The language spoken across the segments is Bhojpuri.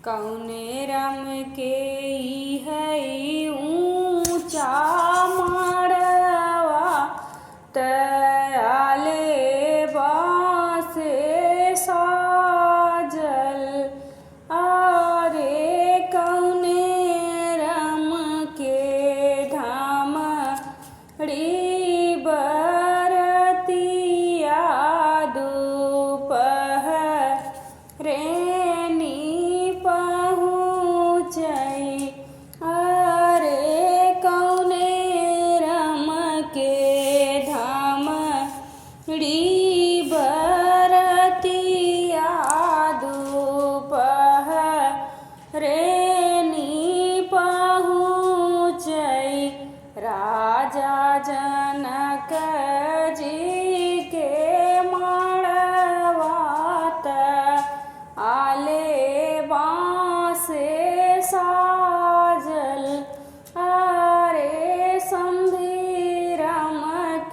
कौने राम के ई है ऊंचा माड़वा तयाले बासे साजल। अरे कौने राम के धाम री बरतिया दुपहरे राजा जनक जी के माड़वात आले बाँसे साजल। अरे समधी राम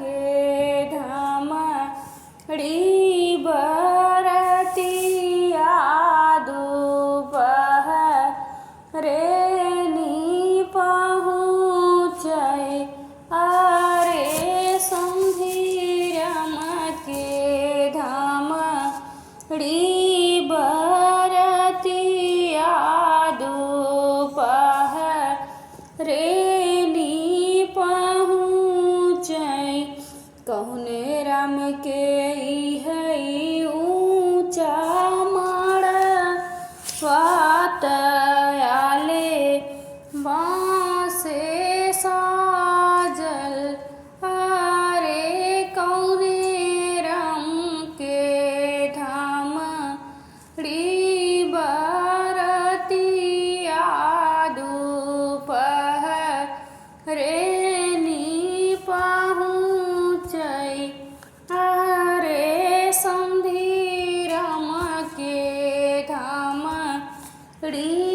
के धाम री बरतिया दुपहरे अरे समधी राम के धाम री बरतिया दुपहरे पहुँचै। कौने राम के ई है ऊंचा माड़वा तयाले बाँसे साजल। अरे कौने राम के धाम री बरतिया दुपहरे पहुँचै। अरे समधी राम के धाम री